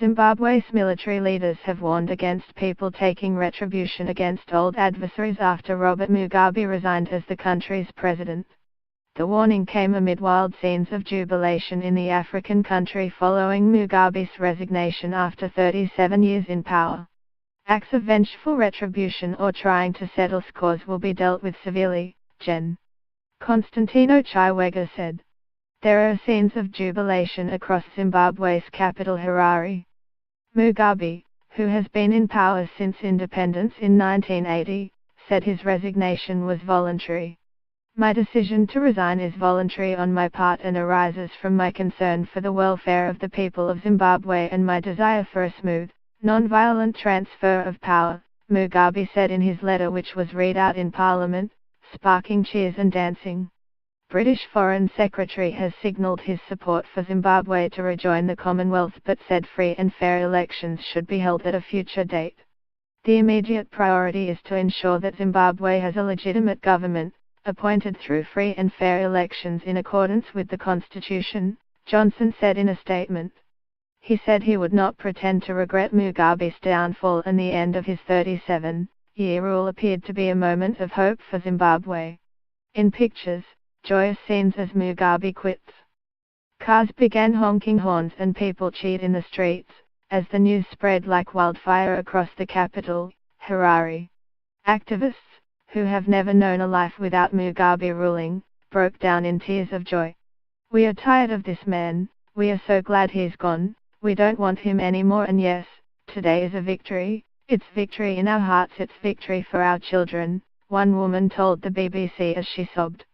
Zimbabwe's military leaders have warned against people taking retribution against old adversaries after Robert Mugabe resigned as the country's president. The warning came amid wild scenes of jubilation in the African country following Mugabe's resignation after 37 years in power. Acts of vengeful retribution or trying to settle scores will be dealt with severely, Gen. Constantino Chiwenga said. There are scenes of jubilation across Zimbabwe's capital Harare. Mugabe, who has been in power since independence in 1980, said his resignation was voluntary. My decision to resign is voluntary on my part and arises from my concern for the welfare of the people of Zimbabwe and my desire for a smooth, non-violent transfer of power, Mugabe said in his letter, which was read out in Parliament, sparking cheers and dancing. British Foreign Secretary has signalled his support for Zimbabwe to rejoin the Commonwealth but said free and fair elections should be held at a future date. The immediate priority is to ensure that Zimbabwe has a legitimate government, appointed through free and fair elections in accordance with the Constitution, Johnson said in a statement. He said he would not pretend to regret Mugabe's downfall, and the end of his 37-year rule appeared to be a moment of hope for Zimbabwe. In pictures, joyous scenes as Mugabe quits. Cars began honking horns and people cheered in the streets, as the news spread like wildfire across the capital, Harare. Activists, who have never known a life without Mugabe ruling, broke down in tears of joy. We are tired of this man, we are so glad he's gone, we don't want him anymore, and yes, today is a victory, it's victory in our hearts, it's victory for our children, one woman told the BBC as she sobbed.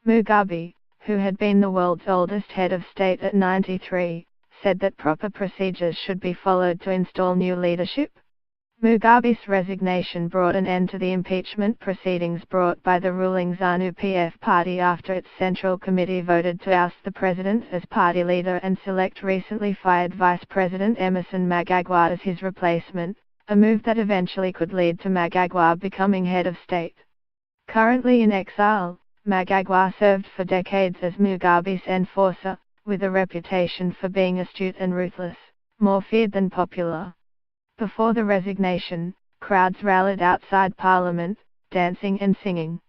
Mugabe, who had been the world's oldest head of state at 93, said that proper procedures should be followed to install new leadership. Mugabe's resignation brought an end to the impeachment proceedings brought by the ruling ZANU-PF party after its Central Committee voted to oust the president as party leader and select recently fired Vice President Emmerson Mnangagwa as his replacement, a move that eventually could lead to Mnangagwa becoming head of state. Currently in exile, Mnangagwa served for decades as Mugabe's enforcer, with a reputation for being astute and ruthless, more feared than popular. Before the resignation, crowds rallied outside Parliament, dancing and singing.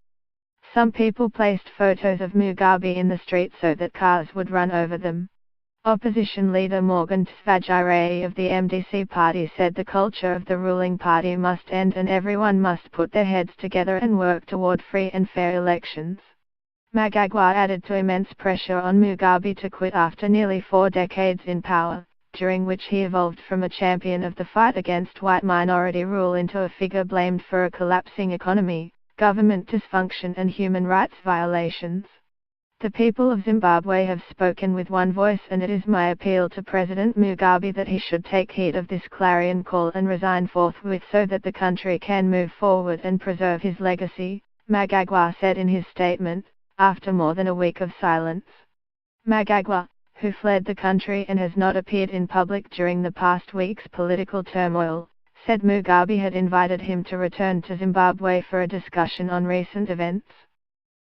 Some people placed photos of Mugabe in the street so that cars would run over them. Opposition leader Morgan Tsvangirai of the MDC party said the culture of the ruling party must end and everyone must put their heads together and work toward free and fair elections. Mnangagwa added to immense pressure on Mugabe to quit after nearly 4 decades in power, during which he evolved from a champion of the fight against white minority rule into a figure blamed for a collapsing economy, government dysfunction and human rights violations. The people of Zimbabwe have spoken with one voice, and it is my appeal to President Mugabe that he should take heed of this clarion call and resign forthwith so that the country can move forward and preserve his legacy, Mnangagwa said in his statement, after more than a week of silence. Mnangagwa, who fled the country and has not appeared in public during the past week's political turmoil, said Mugabe had invited him to return to Zimbabwe for a discussion on recent events.